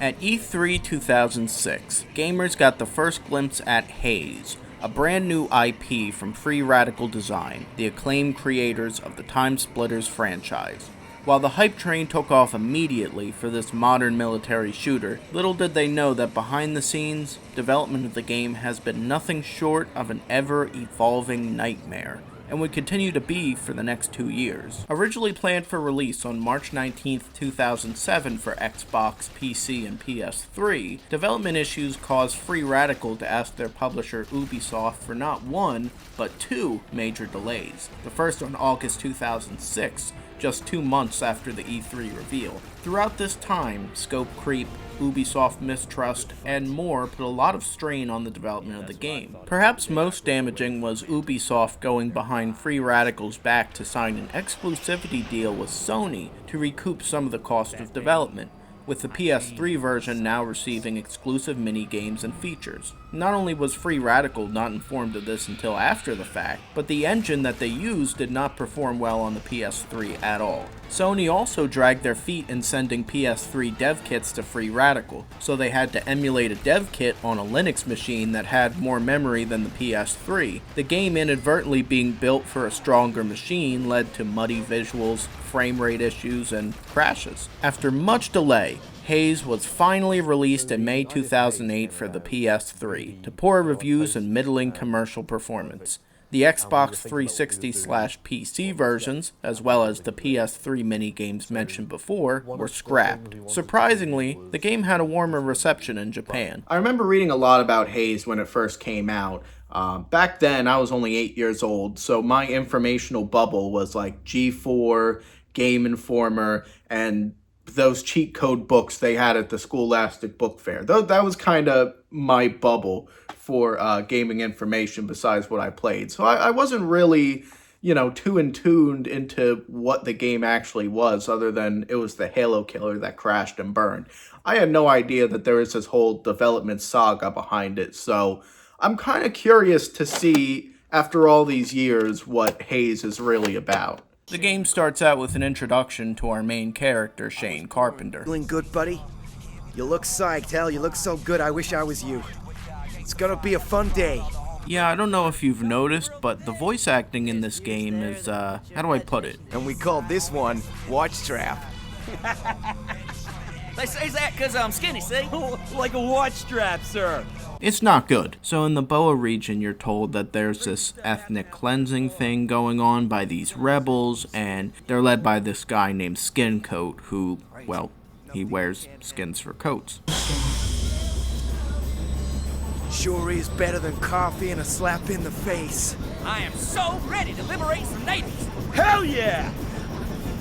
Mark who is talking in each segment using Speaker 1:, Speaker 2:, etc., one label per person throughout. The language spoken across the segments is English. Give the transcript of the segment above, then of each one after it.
Speaker 1: At E3 2006, gamers got the first glimpse at Haze, a brand new IP from Free Radical Design, the acclaimed creators of the Time Splitters franchise. While the hype train took off immediately for this modern military shooter, little did they know that behind the scenes, development of the game has been nothing short of an ever-evolving nightmare, and would continue to be for the next 2 years. Originally planned for release on March 19, 2007 for Xbox, PC, and PS3, development issues caused Free Radical to ask their publisher Ubisoft for not one, but 2 major delays. The first on August 2006, just 2 months after the E3 reveal. Throughout this time, scope creep, Ubisoft mistrust, and more put a lot of strain on the development of the game. Perhaps most damaging was Ubisoft going behind Free Radical's back to sign an exclusivity deal with Sony to recoup some of the cost of development, with the PS3 version now receiving exclusive mini-games and features. Not only was Free Radical not informed of this until after the fact, but the engine that they used did not perform well on the PS3 at all. Sony also dragged their feet in sending PS3 dev kits to Free Radical, so they had to emulate a dev kit on a Linux machine that had more memory than the PS3. The game inadvertently being built for a stronger machine led to muddy visuals, frame rate issues, and crashes. After much delay, Haze was finally released in May 2008 for the PS3, to poor reviews and middling commercial performance. The Xbox 360/PC versions, as well as the PS3 mini-games mentioned before, were scrapped. Surprisingly, the game had a warmer reception in Japan. I remember reading a lot about Haze when it first came out. Back then, I was only 8 years old, so my informational bubble was like G4, Game Informer, and those cheat code books they had at the Scholastic Book Fair. That was kind of my bubble for gaming information besides what I played. So I wasn't really, too in tuned into what the game actually was, other than it was the Halo killer that crashed and burned. I had no idea that there was this whole development saga behind it, so I'm kind of curious to see, after all these years, what Haze is really about. The game starts out with an introduction to our main character, Shane Carpenter.
Speaker 2: Feeling good, buddy? You look psyched, hell. You look so good, I wish I was you. It's gonna be a fun day.
Speaker 1: Yeah, I don't know if you've noticed, but the voice acting in this game is, how do I put it?
Speaker 2: And we called this one Watch Strap.
Speaker 3: They say that because I'm skinny, see?
Speaker 4: Like a watch strap, sir.
Speaker 1: It's not good. So in the Boa region, you're told that there's this ethnic cleansing thing going on by these rebels, and they're led by this guy named Skincoat, who, well, he wears skins for coats.
Speaker 2: Sure is better than coffee and a slap in the face.
Speaker 3: I am so ready to liberate some natives.
Speaker 4: Hell yeah!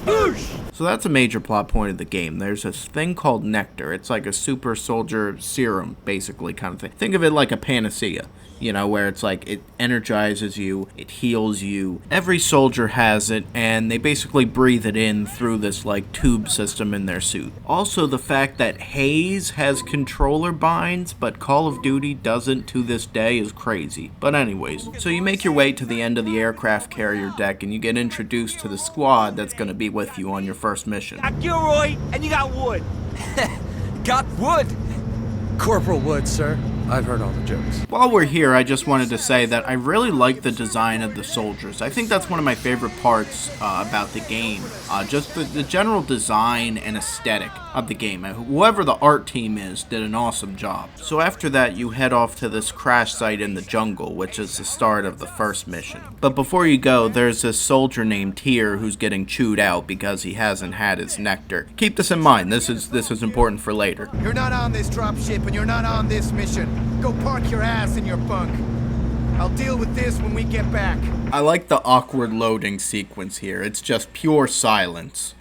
Speaker 4: Boosh!
Speaker 1: So that's a major plot point of the game. There's this thing called nectar. It's like a super soldier serum, basically, kind of thing. Think of it like a panacea, where it's like it energizes you, it heals you. Every soldier has it, and they basically breathe it in through this like tube system in their suit. Also, the fact that Haze has controller binds, but Call of Duty doesn't to this day is crazy. But anyways, so you make your way to the end of the aircraft carrier deck, and you get introduced to the squad that's going to be with you on your first mission.
Speaker 4: Got Gilroy, and you got Wood.
Speaker 3: Got wood.
Speaker 2: Corporal Wood, sir. I've heard all the jokes.
Speaker 1: While we're here, I just wanted to say that I really like the design of the soldiers. I think that's one of my favorite parts about the game. Just the general design and aesthetic of the game. Whoever the art team is did an awesome job. So after that, you head off to this crash site in the jungle, which is the start of the first mission. But before you go, there's this soldier named Tyr who's getting chewed out because he hasn't had his nectar. Keep this in mind. This is important for later.
Speaker 2: You're not on this dropship and you're not on this mission. Go park your ass in your bunk. I'll deal with this when we get back.
Speaker 1: I like the awkward loading sequence here. It's just pure silence.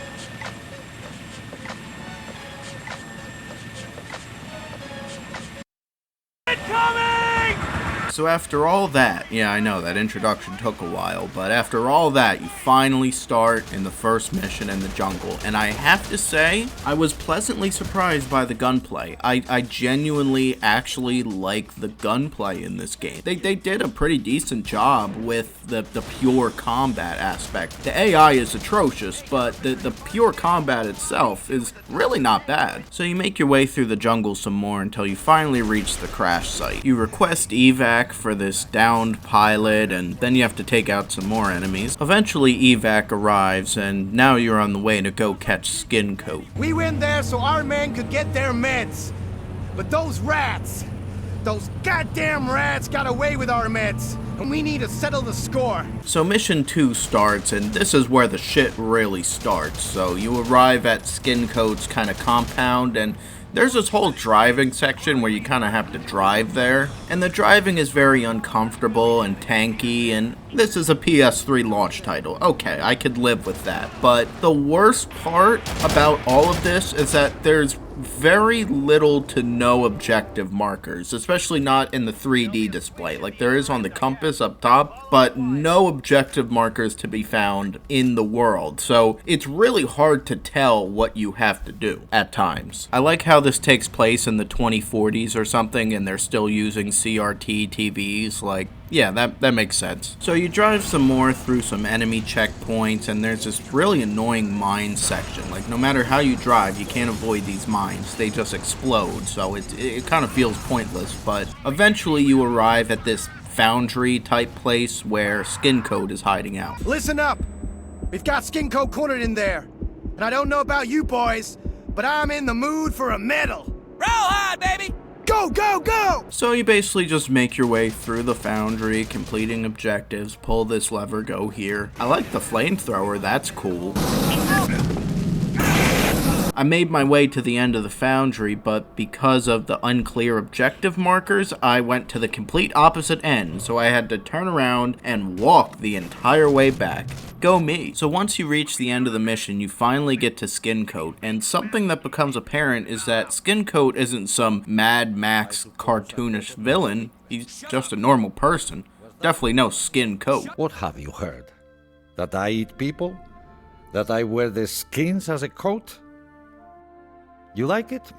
Speaker 1: so after all that, yeah, I know that introduction took a while, but after all that, you finally start in the first mission in the jungle, and I have to say, I was pleasantly surprised by the gunplay. I genuinely actually like the gunplay in this game. They did a pretty decent job with the pure combat aspect. The AI is atrocious, but the pure combat itself is really not bad. So you make your way through the jungle some more until you finally reach the crash site. You request evac for this downed pilot, and then you have to take out some more enemies. Eventually evac arrives, and now you're on the way to go catch Skin Coat.
Speaker 2: We went there so our men could get their meds. But those rats, those goddamn rats got away with our meds, and we need to settle the score.
Speaker 1: So mission 2 starts, and this is where the shit really starts. So you arrive at Skin Coat's kind of compound, and there's this whole driving section where you kind of have to drive there, and the driving is very uncomfortable and tanky, and this is a PS3 launch title. Okay, I could live with that. But the worst part about all of this is that there's very little to no objective markers, especially not in the 3D display. Like there is on the compass up top, but no objective markers to be found in the world. So it's really hard to tell what you have to do at times. I like how this takes place in the 2040s or something, and they're still using CRT TVs. Like, yeah, that makes sense. So you drive some more through some enemy checkpoints, and there's this really annoying mine section. Like, no matter how you drive, you can't avoid these mines. They just explode, so it kind of feels pointless. But eventually you arrive at this foundry type place where Skin Coat is hiding out.
Speaker 2: Listen up. We've got Skin Coat cornered in there. And I don't know about you boys, but I'm in the mood for a medal.
Speaker 3: Rawhide, baby!
Speaker 2: Go, go, go!
Speaker 1: So you basically just make your way through the foundry, completing objectives, pull this lever, go here. I like the flamethrower, that's cool. I made my way to the end of the foundry, but because of the unclear objective markers, I went to the complete opposite end, so I had to turn around and walk the entire way back. Go me. So once you reach the end of the mission, you finally get to Skin Coat, and something that becomes apparent is that Skin Coat isn't some Mad Max cartoonish villain, he's just a normal person. Definitely no Skin Coat.
Speaker 5: What have you heard? That I eat people? That I wear their skins as a coat? You like it?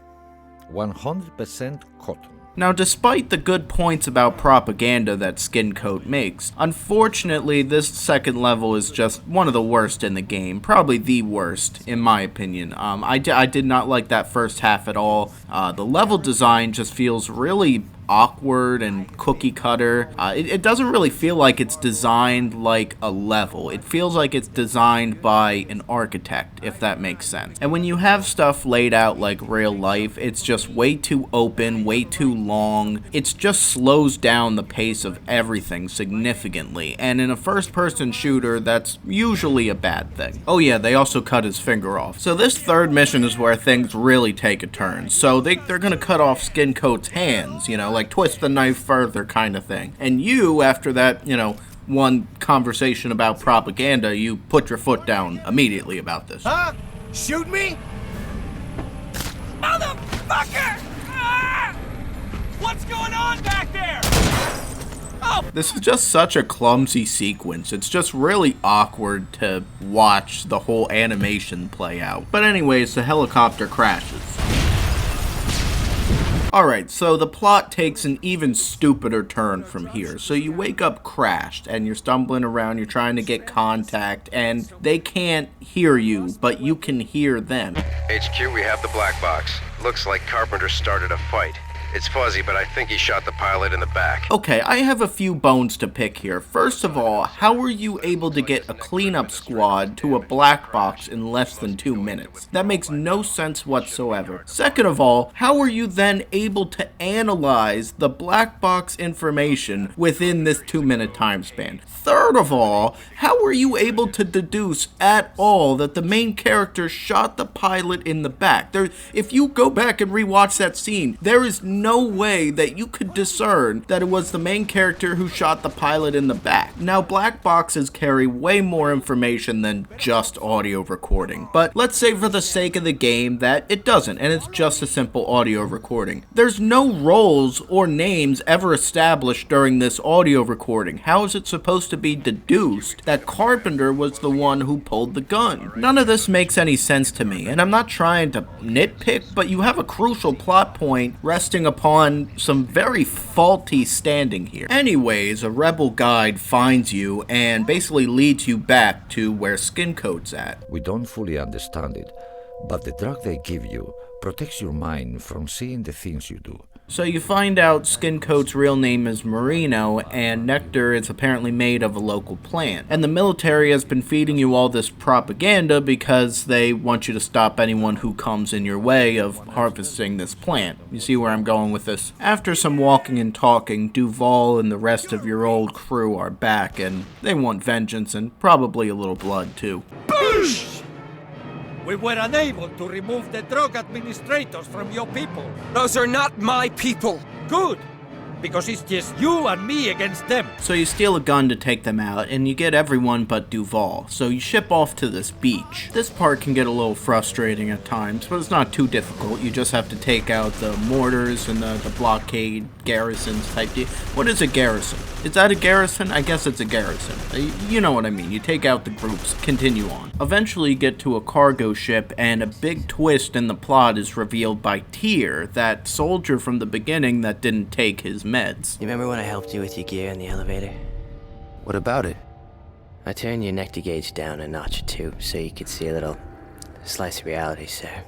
Speaker 5: 100% cotton.
Speaker 1: Now, despite the good points about propaganda that Skin Coat makes, unfortunately this second level is just one of the worst in the game, probably the worst in my opinion. I did not like that first half at all. The level design just feels really awkward and cookie cutter. It doesn't really feel like it's designed like a level. It feels like it's designed by an architect, if that makes sense. And when you have stuff laid out like real life, it's just way too open, way too long. It just slows down the pace of everything significantly. And in a first-person shooter, that's usually a bad thing. Oh yeah, they also cut his finger off. So this third mission is where things really take a turn. So they're gonna cut off Skin Coat's hands, you know, like twist the knife further kind of thing. And you, after that, you know, one conversation about propaganda, you put your foot down immediately about this.
Speaker 2: Huh? Shoot me?
Speaker 3: Motherfucker! Ah! What's going on back there? Oh!
Speaker 1: This is just such a clumsy sequence. It's just really awkward to watch the whole animation play out. But anyways, the helicopter crashes. Alright, so the plot takes an even stupider turn from here. So you wake up crashed, and you're stumbling around, you're trying to get contact, and they can't hear you, but you can hear them.
Speaker 6: HQ, we have the black box. Looks like Carpenter started a fight. It's fuzzy, but I think he shot the pilot in the back.
Speaker 1: Okay, I have a few bones to pick here. First of all, how were you able to get a cleanup squad to a black box in less than 2 minutes? That makes no sense whatsoever. Second of all, how were you then able to analyze the black box information within this 2-minute time span? Third of all, how were you able to deduce at all that the main character shot the pilot in the back? If you go back and rewatch that scene, there is no way that you could discern that it was the main character who shot the pilot in the back. Now, black boxes carry way more information than just audio recording, but let's say for the sake of the game that it doesn't, and it's just a simple audio recording. There's no roles or names ever established during this audio recording. How is it supposed to be deduced that Carpenter was the one who pulled the gun? None of this makes any sense to me, and I'm not trying to nitpick, but you have a crucial plot point resting upon some very faulty standing here. Anyways, a rebel guide finds you and basically leads you back to where Skincoat's at.
Speaker 5: We don't fully understand it, but the drug they give you protects your mind from seeing the things you do.
Speaker 1: So you find out Skincoat's real name is Marino, and nectar is apparently made of a local plant. And the military has been feeding you all this propaganda because they want you to stop anyone who comes in your way of harvesting this plant. You see where I'm going with this? After some walking and talking, Duval and the rest of your old crew are back, and they want vengeance and probably a little blood too.
Speaker 4: Boosh! We were unable to remove the drug administrators from your people.
Speaker 3: Those are not my people.
Speaker 4: Good, because it's just you and me against them.
Speaker 1: So you steal a gun to take them out, and you get everyone but Duval. So you ship off to this beach. This part can get a little frustrating at times, but it's not too difficult. You just have to take out the mortars and the blockade garrisons type deal. What is a garrison? Is that a garrison? I guess it's a garrison. You know what I mean. You take out the groups, continue on. Eventually you get to a cargo ship, and a big twist in the plot is revealed by Tyr, that soldier from the beginning that didn't take his meds.
Speaker 7: You remember when I helped you with your gear in the elevator?
Speaker 6: What about it?
Speaker 7: I turned your nectar gauge down a notch or two so you could see a little slice of reality, sir.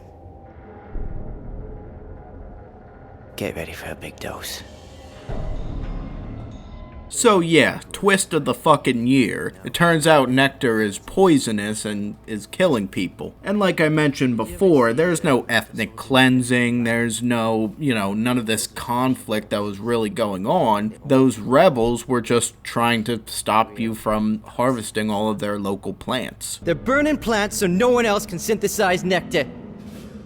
Speaker 7: Get ready for a big dose.
Speaker 1: So yeah, twist of the fucking year. It turns out nectar is poisonous and is killing people. And like I mentioned before, there's no ethnic cleansing, there's no, none of this conflict that was really going on. Those rebels were just trying to stop you from harvesting all of their local plants.
Speaker 8: They're burning plants so no one else can synthesize nectar.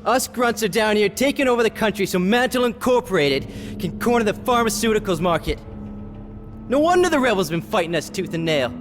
Speaker 8: Us grunts are down here taking over the country so Mantle Incorporated can corner the pharmaceuticals market. No wonder the rebels have been fighting us tooth and nail.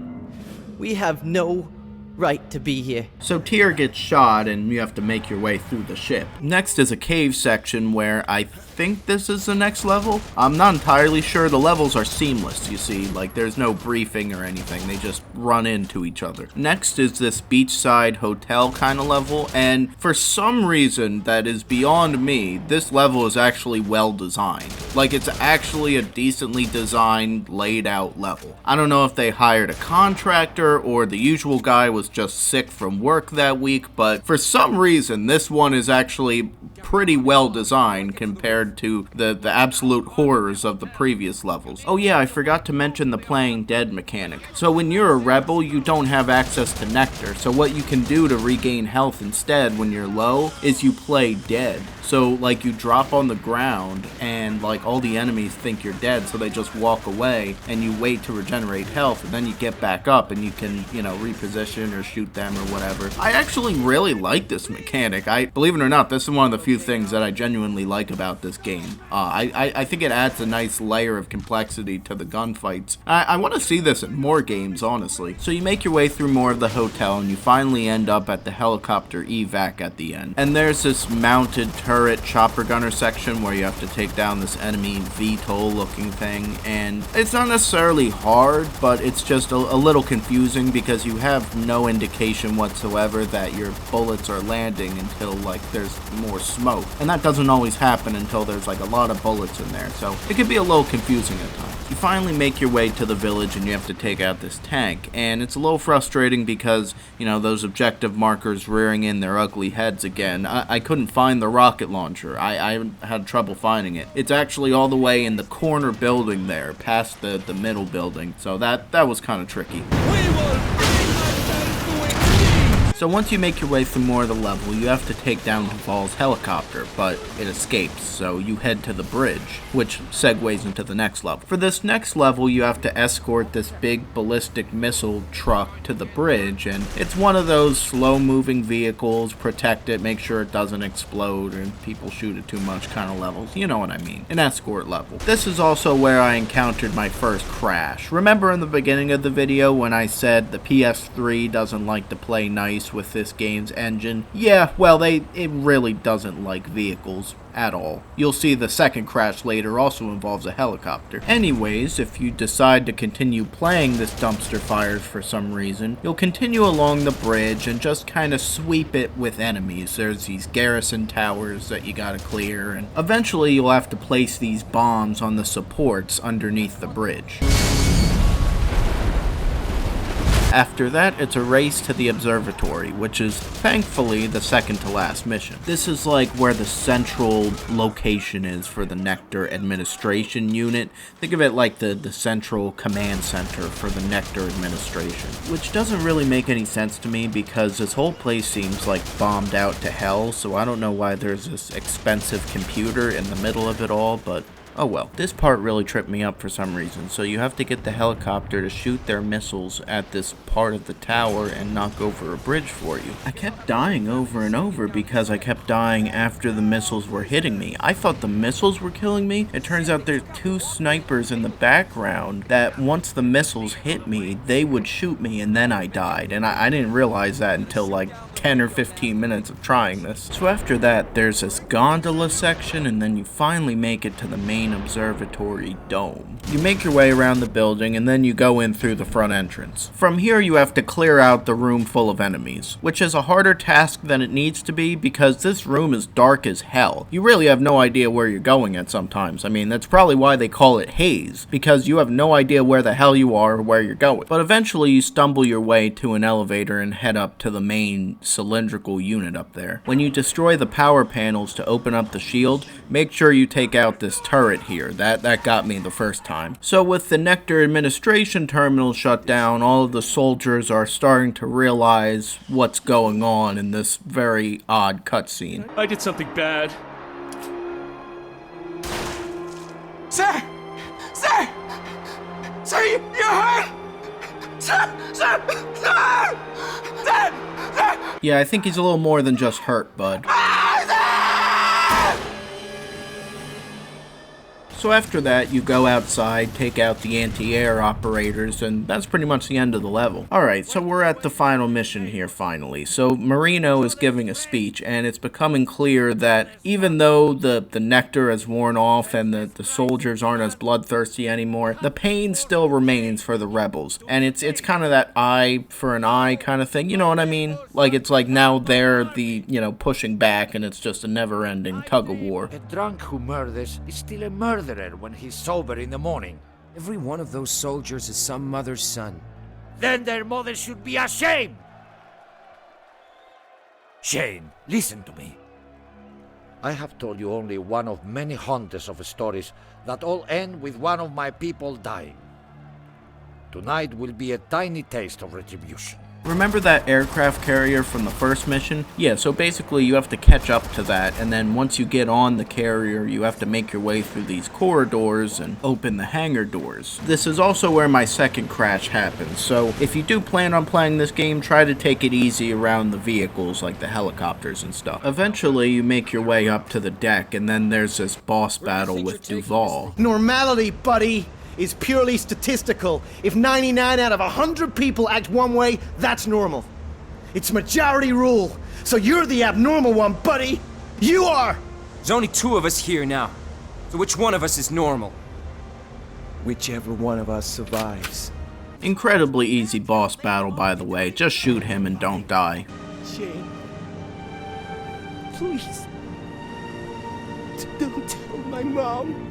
Speaker 8: We have no right to be here.
Speaker 1: So Tyr gets shot and you have to make your way through the ship. Next is a cave section where I think this is the next level. I'm not entirely sure. The levels are seamless, you see. Like, there's no briefing or anything. They just run into each other. Next is this beachside hotel kind of level, and for some reason that is beyond me, this level is actually well designed. Like, it's actually a decently designed, laid out level. I don't know if they hired a contractor or the usual guy was just sick from work that week, but for some reason this one is actually pretty well designed compared to the absolute horrors of the previous levels. Oh yeah, I forgot to mention the playing dead mechanic. So when you're a rebel, you don't have access to nectar, so what you can do to regain health instead when you're low is you play dead. So like you drop on the ground and like all the enemies think you're dead, so they just walk away and you wait to regenerate health, and then you get back up and you can, reposition or shoot them or whatever. I actually really like this mechanic. Believe it or not, this is one of the few things that I genuinely like about this game. I think it adds a nice layer of complexity to the gunfights. I want to see this in more games, honestly. So you make your way through more of the hotel and you finally end up at the helicopter evac at the end. And there's this mounted turret chopper gunner section where you have to take down this enemy VTOL looking thing, and it's not necessarily hard, but it's just a little confusing because you have no indication whatsoever that your bullets are landing until like there's more smoke, and that doesn't always happen until there's like a lot of bullets in there, so it can be a little confusing at times. You finally make your way to the village and you have to take out this tank, and it's a little frustrating because, those objective markers rearing in their ugly heads again. I couldn't find the rocket launcher. I had trouble finding it. It's actually all the way in the corner building there, past the middle building, so that was kind of tricky. So once you make your way through more of the level, you have to take down Duvall's helicopter, but it escapes, so you head to the bridge, which segues into the next level. For this next level, you have to escort this big ballistic missile truck to the bridge, and it's one of those slow-moving vehicles, protect it, make sure it doesn't explode, and people shoot it too much kind of levels. You know what I mean. An escort level. This is also where I encountered my first crash. Remember in the beginning of the video when I said the PS3 doesn't like to play nice with this game's engine? Yeah, well, it really doesn't like vehicles at all. You'll see the second crash later also involves a helicopter. Anyways, if you decide to continue playing this dumpster fires for some reason, you'll continue along the bridge and just kind of sweep it with enemies. There's these garrison towers that you gotta clear, and eventually you'll have to place these bombs on the supports underneath the bridge. After that, it's a race to the observatory, which is thankfully the second to last mission. This is like where the central location is for the Nectar Administration Unit. Think of it like the central command center for the Nectar Administration, which doesn't really make any sense to me because this whole place seems like bombed out to hell, so I don't know why there's this expensive computer in the middle of it all, but oh well. This part really tripped me up for some reason, so you have to get the helicopter to shoot their missiles at this part of the tower and knock over a bridge for you. I kept dying over and over because I kept dying after the missiles were hitting me. I thought the missiles were killing me. It turns out there's two snipers in the background that once the missiles hit me, they would shoot me and then I died. And I didn't realize that until like 10 or 15 minutes of trying this. So after that, there's this gondola section, and then you finally make it to the main observatory dome. You make your way around the building, and then you go in through the front entrance. From here, you have to clear out the room full of enemies, which is a harder task than it needs to be because this room is dark as hell. You really have no idea where you're going at sometimes. I mean, that's probably why they call it Haze, because you have no idea where the hell you are or where you're going. But eventually, you stumble your way to an elevator and head up to the main cylindrical unit up there. When you destroy the power panels to open up the shield, make sure you take out this turret here. That got me the first time. So with the Nectar Administration terminal shut down, all of the soldiers are starting to realize what's going on in this very odd cutscene.
Speaker 9: I did something bad.
Speaker 2: Sir! Sir! Sir, you're hurt! Sir! Sir! Sir! Sir! Sir!
Speaker 1: Yeah, I think he's a little more than just hurt, bud. So after that, you go outside, take out the anti-air operators, and that's pretty much the end of the level. Alright, so we're at the final mission here finally. So Marino is giving a speech, and it's becoming clear that even though the nectar has worn off and the soldiers aren't as bloodthirsty anymore, the pain still remains for the rebels. And it's kind of that eye for an eye kind of thing, you know what I mean? Like, it's like now they're the, pushing back, and it's just a never-ending tug-of-war.
Speaker 10: A drunk who murders is still a murderer when he's sober in the morning.
Speaker 3: Every one of those soldiers is some mother's son.
Speaker 10: Then their mother should be ashamed! Shane, listen to me. I have told you only one of many hundreds of stories that all end with one of my people dying. Tonight will be a tiny taste of retribution.
Speaker 1: Remember that aircraft carrier from the first mission? Yeah, so basically you have to catch up to that, and then once you get on the carrier, you have to make your way through these corridors and open the hangar doors. This is also where my second crash happens, so if you do plan on playing this game, try to take it easy around the vehicles, like the helicopters and stuff. Eventually, you make your way up to the deck, and then there's this boss battle with Duvall.
Speaker 2: Normality, buddy, is purely statistical. If 99 out of 100 people act one way, that's normal. It's majority rule. So you're the abnormal one, buddy. You are!
Speaker 3: There's only two of us here now. So which one of us is normal?
Speaker 11: Whichever one of us survives.
Speaker 1: Incredibly easy boss battle, by the way. Just shoot him and don't die.
Speaker 11: Shane, please, don't tell my mom.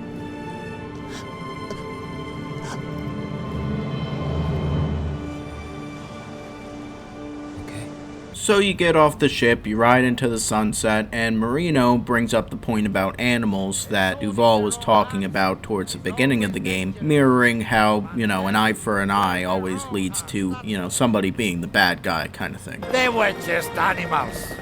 Speaker 1: So you get off the ship, you ride into the sunset, and Marino brings up the point about animals that Duval was talking about towards the beginning of the game, mirroring how, an eye for an eye always leads to, somebody being the bad guy kind of thing.
Speaker 10: They were just animals.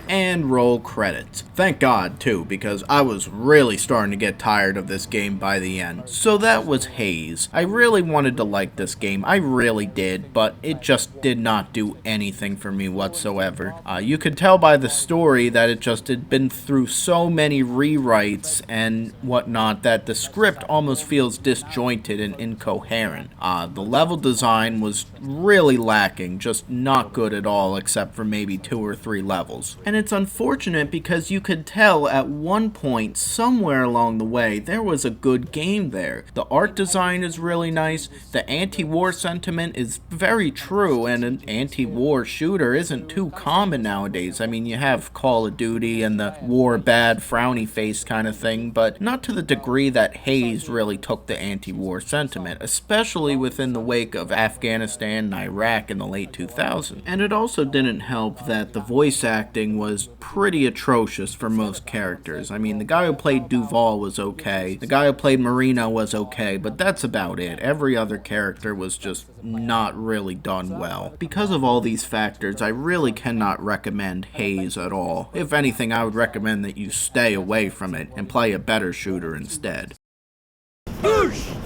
Speaker 1: And roll credits. Thank God, too, because I was really starting to get tired of this game by the end. So that was Haze. I really wanted to like this game, I really did, but it just did not do anything for me whatsoever. You could tell by the story that it just had been through so many rewrites and whatnot that the script almost feels disjointed and incoherent. The level design was really lacking, just not good at all except for maybe 2 or 3 levels. And it's unfortunate because you could tell at one point, somewhere along the way, there was a good game there. The art design is really nice, the anti-war sentiment is very true, and an anti-war shooter isn't too common nowadays. I mean, you have Call of Duty and the war bad frowny face kind of thing, but not to the degree that Haze really took the anti-war sentiment, especially within the wake of Afghanistan and Iraq in the late 2000s. And it also didn't help that the voice acting was pretty atrocious for most characters. I mean, the guy who played Duval was okay, the guy who played Marino was okay, but that's about it. Every other character was just not really done well. Because of all these factors, I really cannot recommend Haze at all. If anything, I would recommend that you stay away from it and play a better shooter instead.